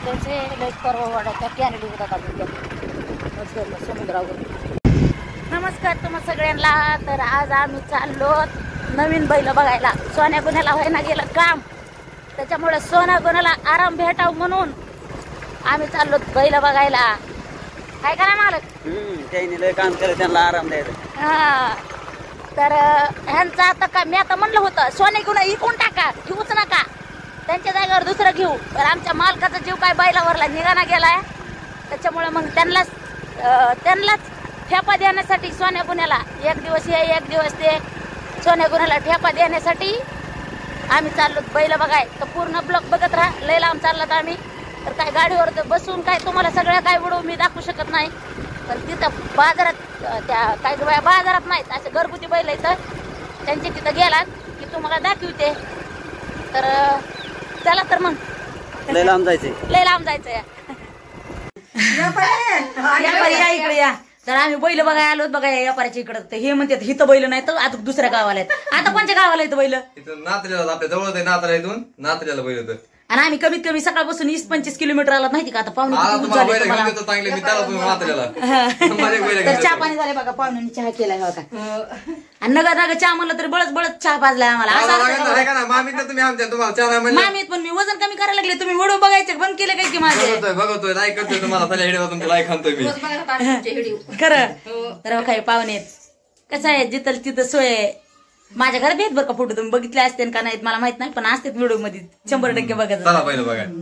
त्याचे लय परवा वाढत कॅनडी होतात समुद्रावर. नमस्कार तुम्हा सगळ्यांना. तर आज आम्ही चाललो नवीन बैल बघायला. सोन्या गुन्ह्याला व्हायला गेलं काम, त्याच्यामुळे सोन्या गुन्ह्याला आराम भेटाव म्हणून आम्ही चाललो बैल बघायला. काय करा मालक त्यांनी लय काम केलं, त्यांना आराम द्यायचा. हा तर ह्यांचं आता का मी आता म्हणलं होतं सोने गुन्हा इकून टाका, घेऊच नका, त्यांच्या जागेवर दुसरं घेऊ. तर आमच्या मालकाचा जीव काय बैलावरला निघाना गेलाय, त्याच्यामुळे मग त्यांनाच ठेपा देण्यासाठी सोन्या गुन्ह्याला एक दिवस हे एक दिवस ते सोन्या गुन्ह्याला ठेपा देण्यासाठी आम्ही चाललो बैल बघाय. तर पूर्ण ब्लॉक बघत राहा. लय लांब चाललात आम्ही. तर काय गाडीवर बसून काय तुम्हाला सगळं काय व्हिडिओ मी दाखवू शकत नाही. पण तिथं बाजारात त्या काय बाजारात नाहीत असे घरगुती बैल इथं, त्यांच्या तिथं गेलात की तुम्हाला दाखवते. तर चला तर मग लय लांब जायचंय, लय लांब जायचंय. इकडे या. तर आम्ही बैल बघायला आलो बघा व्यापाऱ्याच्या इकडे. तर हे म्हणतात हिथं बैल नाही तर आता दुसऱ्या गावाला आहेत. आता कोणत्या गावाला येतं बैल? नात्र्याला, आपल्या जवळ नात्रा इथून नात्र्याला बैल होतं. आणि आम्ही कमीत कमी सकाळपासून 20-25 किलोमीटर आला माहिती का. आता पाहुणे तर चहा पाणी झाले बघा. पाहुण्यांनी चहा केलाय बघा. आणि नगर चहा म्हणलं तरी बळच बळच चहा पाजलाय आम्हाला. मामीत पण मी वजन कमी करायला लागले. तुम्ही व्हिडिओ बघायचे बंद केले काय की माझे? बघतोय लाईक करतोय तुम्हाला लाईक आणतोय मी खरं. तर काय पाहुणे कसं आहे जिथं तिथं सोय. माझ्या घरात भेट बरं का फोटो तुम्ही बघितले असते का नाहीत मला माहित नाही, पण असते व्हिडिओ मध्ये 100% बघा.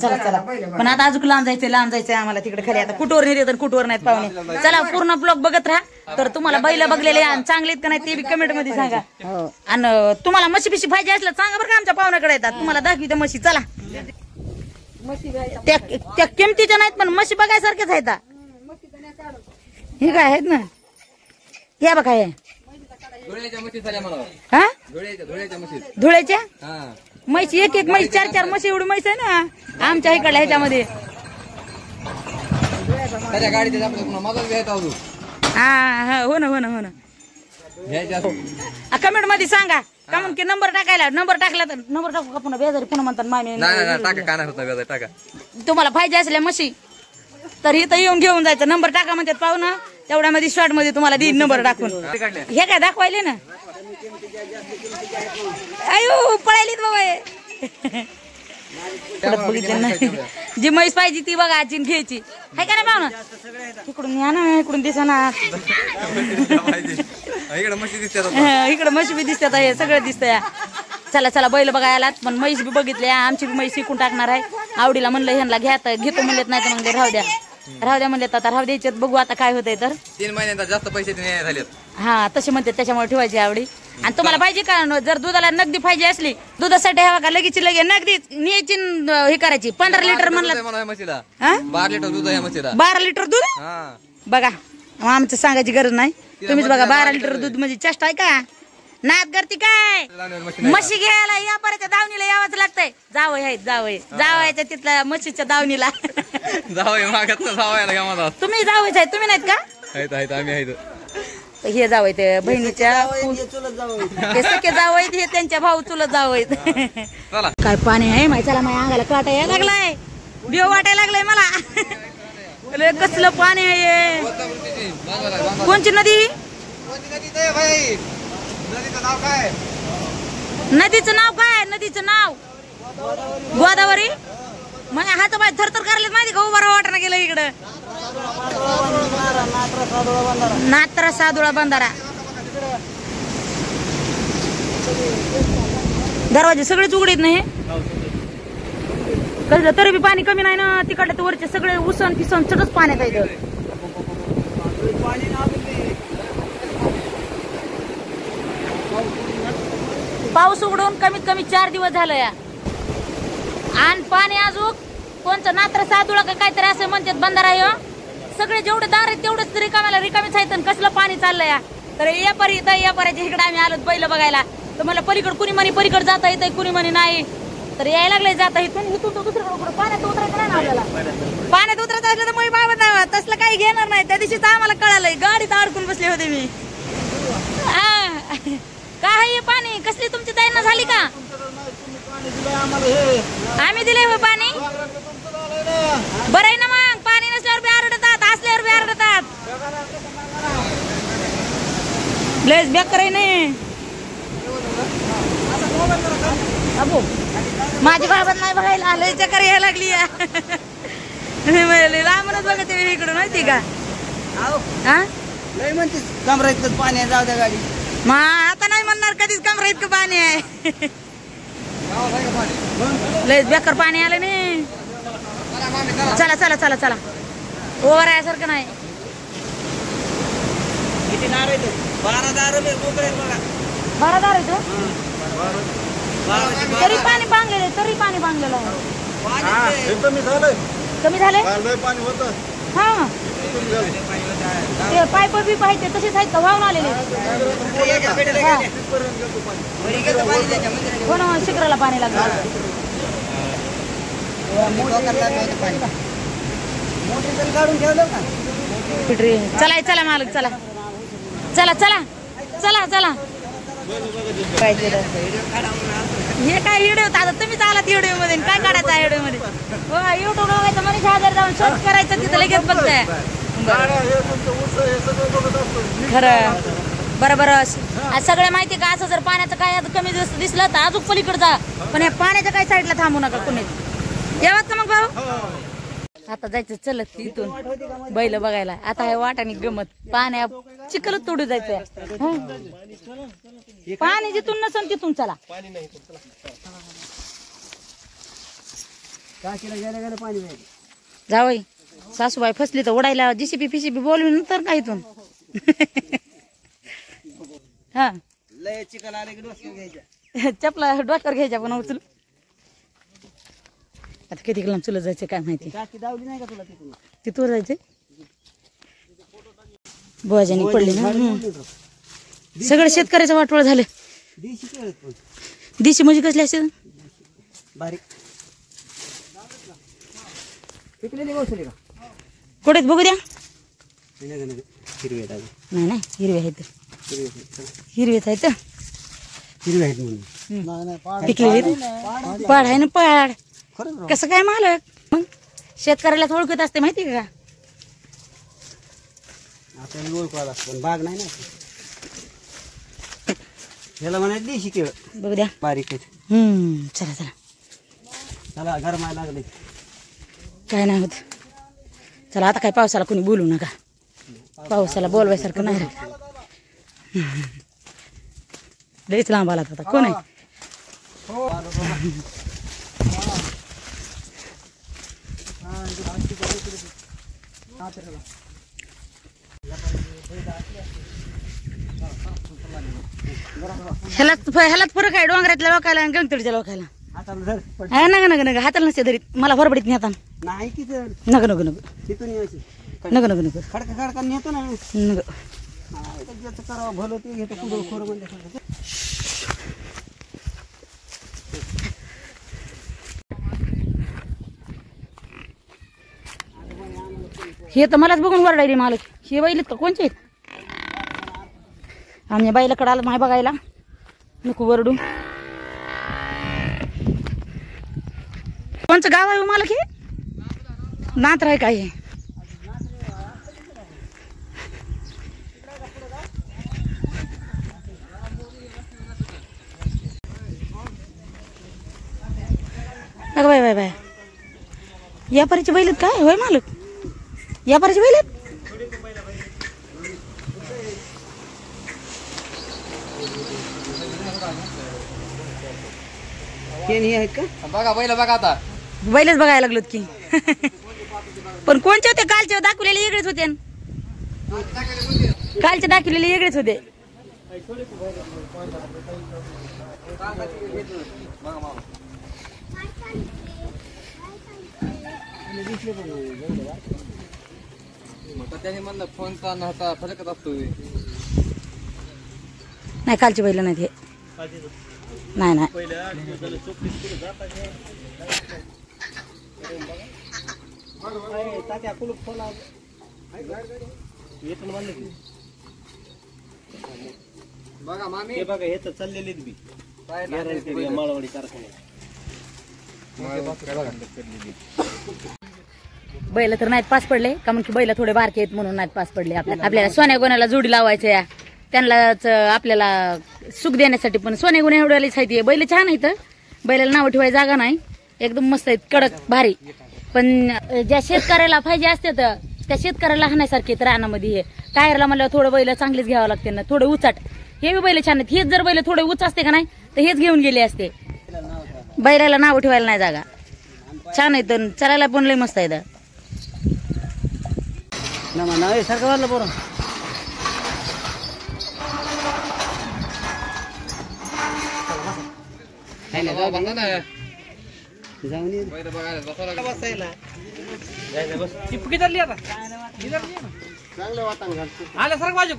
चला चला. पण आता अजून लांब जायचंय आम्हाला तिकडे खाली. आता कुठवर नाही तर कुठवर नाहीत पाहुणे. चला पूर्ण ब्लॉग बघत राहा. तर तुम्हाला बैल बघलेले आणि चांगलेत का नाही ते बी कमेंट मध्ये सांगा. आणि तुम्हाला म्हशी बिशी पाहिजे असलं सांगा बरं का. आमच्या पाहुण्याकडे येतात तुम्हाला दाखविते म्हशी. चला. त्या किमतीच्या नाहीत पण म्हशी बघायसारख्याच आहेत. हे काय आहेत ना, या बघा. हे धुळ्याच्या म्हशी एक म्हशी 4-4 म्हशी एवढी म्हैस आहे ना आमच्या इकडल्या ह्याच्यामध्ये. हा हो ना हो ना हो ना. कमेंट मध्ये सांगा का म्हणून की नंबर टाकायला. नंबर टाकला तर नंबर टाकू का पुन्हा बेजारी पुन्हा म्हणतात मामी. तुम्हाला पाहिजे असल्या म्हशी तर इथं येऊन घेऊन जायचं. नंबर टाका म्हणतात पाहुणं. तेवढ्यामध्ये शॉर्ट मध्ये तुम्हाला देईन नंबर टाकून. हे काय दाखवायले ना. अयो पळायलीत बाबा. बघितलं नाही जी म्हैस पाहिजे ती बघा आजी घ्यायची आहे का नाही पाहुणं. इकडून या ना, इकडून दिसा ना. इकडे म्हशी बी दिसतात. हे सगळं दिसतंय. चला चला बैल बघायला. पण म्हैस बी बघितले. आमची बी म्हैस विकून टाकणार आहे. आवडीला म्हणलं ह्यांना घेतो म्हणलेत नाही तर मग राहू द्या म्हणलेत. आता राहू द्यायचे. बघू आता काय होतंय. तर 3 महिन्यात जास्त पैसे झालेत. हा तसे म्हणते त्याच्यामुळे ठेवायची आवडी. आणि तुम्हाला पाहिजे का जर दुधाला नगदी पाहिजे असली दुधासाठी हवा का लगेच नगदी न्यायची हे करायची. 15 लिटर म्हणलं 12 लिटर दूध आहे म्हशीला. 12 लिटर दूध बघा. आमचं सांगायची गरज नाही. तुम्हीच बघा 12 लिटर दूध म्हणजे चेष्टा आहे का. नाद करते काय. म्हशी घ्यायला या पर्यंत दावणीला यावंच लागतंय. जावयाच्या तिथल्या म्हशीच्या दावणीला तुम्ही जावयाच आहे. तुम्ही नाहीत का. आम्ही आहेत. हे जावं ते बहिणीच्या हे सख्खे जावं हे त्यांच्या भाऊ चुलत जावं. काय पाणी आहे माहिती. चला माझ्या अंगाला काटा यायला लागलाय. बिव वाटायला लागलाय मला. कसलं पाणी आहे. कोणची नदी. नदीचं नाव काय. नदीचं नाव गोदावरी. माझ्या हात पाय थरथर करलेत माहिती का. उभा वाटाणा गेलं इकडं. नात्रा सादुळा बंधारा. दरवाजे सगळेच उघडीत नाही. कसलं तरी बी पाणी कमी नाही ना. तिकडले तर वरचे सगळे उसन फिसन सगळंच पाण्यात आहे. पाऊस उघडून कमीत कमी 4 दिवस झालं या. आणि पाणी अजून कोणचं नात्र सादुळा का काहीतरी असं म्हणतात बंधारा. सगळे जेवढे दार आहेत तेवढेच रिकामीच आहेत. कसलं पाणी चाललंय या. तर यापर्यंत इकडे आम्ही आलो बैल बघायला. तर मला पलीकडे कुणी म्हणे पलीकडे जाता येत कुणी म्हणे नाही. तर यायला लागले जाता इथून दुसरीकडे पाण्यात उतरायचं नाही ना आपल्याला. पाण्यात उतरायचं असलं तर मग बाबा तसलं काही घेणार नाही. त्या दिवशीच आम्हाला कळालंय. गाडीत अडकून बसले होते मी. काय हे पाणी कसली तुमची दैना झाली का. आम्ही दिले हो पाणी. बरं आहे ना मग, पाणी नसल्यावर बी आरडतात, असल्यावर बी आरडतात. लयच बेकार आहे नाही अबो. माझी बाबत नाही बघायला आलं, चक्कर यायला लागली. लांबूनच बघते मी इकडून, माहिती का. हा लय म्हणते कमरा इतकं पाणी आहे, जाऊ द्या गाडी. मग आता नाही म्हणणार कधीच कमरा इतकं पाणी आहे. लयच बेकार पाणी आलं नाही. चला चला चला चला, ओव्हर यासारखं नाही. किती नार आहे 12 दार बोकडे बघा. 12 दार आहे तरी पाणी बांधलेलं आहे, तरी पाणी बांधलेलं आहे. कमी झाले हा. ते पाईप बी पाहिजे तसेच आहेत का, वाहून आलेले. हो ना, शिखराला पाणी लागलं. काढून ठेवलं का. चला चला मालक, चला चला चला चला चला. हे काय व्हिडिओ, आता तुम्हीच आलात व्हिडिओ मध्ये, काय काढायचं आहे व्हिडिओ मध्ये. हो, युट्यूब बघायचं, मनीष हजार जाऊन सर्च करायचं, तिथं लगेच बघताय. खरं बरं बरं. सगळ्या माहिती का, असं जर पाण्याचं काय कमी जास्त दिसलं तर अजून पलीकडे जा, पण या पाण्याच्या काही साईडला थांबू नका कोणी. येवात का मग भाऊ. आता जायचं चलत इथून बैल बघायला. आता हे वाटाने गमत, पाण्या चिखलच तोडू जायचंय. पाणी जिथून नसन तिथून चला. जावई सासूबाई फसली तर ओढायला जीसीबी फिसीबी बोलवी नंतर का इथून. हा लय चिकन आले की डोक्यावर घ्यायच्या. चपला डोक्यावर घ्यायच्या पण उचलू. आता किती लांब चुलत जायचं काय माहिती. टाकी दावली नाही का तुला तिथून. तिथवर जायचंय. बोजानी पडली ना. सगळं शेतकऱ्याचं वाटवळ झालं. देशी म्हणजे कसले असते बारीक पिकलेली गोसली का. कुठे बघू द्या. हिरवे नाही नाही, हिरवे आहेत, हिरवेच आहेत. हिरवे आहेत म्हणून पिकलेली पाड आहे ना, पाड. कसं काय मालक मग शेतकऱ्यालाच ओळखत असते माहिती का. आपल्याला ओळखवायला पण बाग नाही ना. ह्याला म्हणायचं देशी केळ. बघू द्या. बारीक आहेत. चला चला चला गरमायला लागले. काय नाही होत. चला आता काय पावसाला कोणी बोलू नका. पावसाला बोलवायसारखं नाही राहिलं. लयच लांब आलात आता. कोण आहे. ह्यालाच फरक आहे डोंगरातल्या लोकायला आणि गंगतडीच्या लोकायला. हा नग नग नग हाताला नसते तरी मला फरबडीत नेता नाही की नग नग नग तिथून यायची नग नग नग खडका खडका नेतो ना. नग ज्याचं करावं भलं ते घेतो पुढं खोरं म्हणजे. हे तर मलाच बघून वरडायले मालक. हे बैलीत का कोणचे आहेत. आम्ही बाईलाकडे आलं माय बघायला. नको वरडू. कोणचं गाव आहे मालक हे. नात्र आहे काय. अगं बाय बाय बाय. व्यापारीचे बैलेत काय होय मालक. व्यापारीचे बैलेत. आहेत का बघा बैल बघा. आता बैलच बघायला लागलोत की. पण कोणचे होते. कालचे दाखवलेले वेगळेच होते. कालचे दाखवलेले वेगळेच होते. त्याने म्हणलं फोनचा नव्हता फरकच असतो. नाही कालचे बैल नाहीत हे. नाही नाही बघा मामी. हे बघा हे तर चाललेलीच बी माळवाडी कारखान्यात. बैल तर नाहीत पास पडले का म्हणून बैल थोडे बारके आहेत म्हणून नाहीत पास पडले. आपल्याला सोन्या गुन्ह्याला जोडी लावायचं या त्यांनाच आपल्याला सुख देण्यासाठी. पण सोन्या गुन्ह्या एवढ्यालाच आहे. बैल छान आहेत, बैलाला नाव ठेवायची जागा नाही, एकदम मस्त आहेत, कडक भारी. पण ज्या शेतकऱ्याला पाहिजे असते तर त्या शेतकऱ्याला हाणायसारखे रानामध्ये हे टायरला म्हणल्यावर थोडं बैल चांगलेच घ्यावं लागते ना, थोडे उचाट. हे बी बैल छान आहेत. हेच जर बैल थोडे उच असते का नाही तर हेच घेऊन गेले असते. बैलाला नाव ठेवायला नाही जागा. छान आहेत, चलायला पण लय मस्त आहेत. सारखं वाटलं बरं. चिपकी चालली आता चांगलं वातावरण घालतो. आलं सारखं वाजू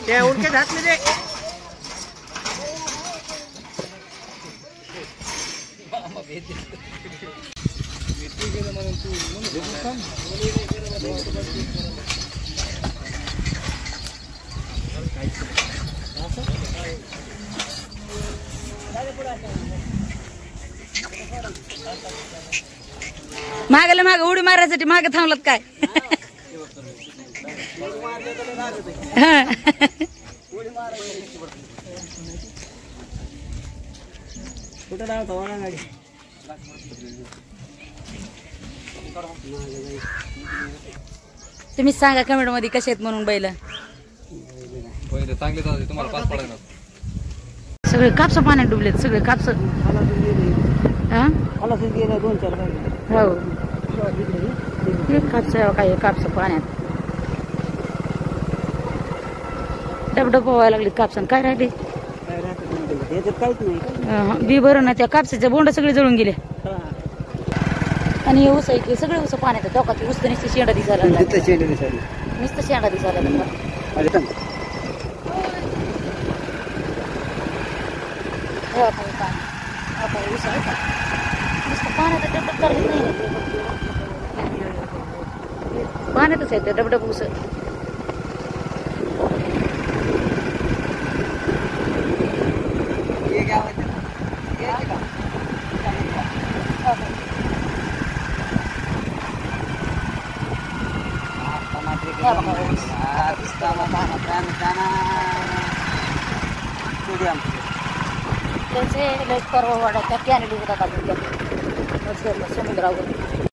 ते उडके घातले ते मागायला माग उडी मारायसाठी मागे थांबलात काय? कुठं लावतो वाळा गाडी. तुम्ही सांगा कमेंट मध्ये कसे आहेत म्हणून बैल. पहिले चांगले जाते तुम्हाला पास पडायला. सगळे कापस पाण्यात डुबलेत, सगळे कापस. आलाच गेला 2-4 गाडी. हो कापस काय कापस पाण्यात डबडब पोवायला लागले कापसान. काय राहिले काय राहतं नाही याच्यात काहीच नाही. बी बरं ना, त्या कापसाच्या बोंड सगळे जळून गेले. आणि हे ऊस आहे सगळे ऊस पाण्यात टोकात ऊस तर नुसतं शेंडा दिसायला लागला. नुसतं शेंडा दिसायला लागला. ऊस आहे का नुसतं पाण्यात डबडब करत नाही, पाण्यातच आहे ते डबडब ऊस. त्याचे लय परवा वाड्याच्या कॅनडी समुद्रावर.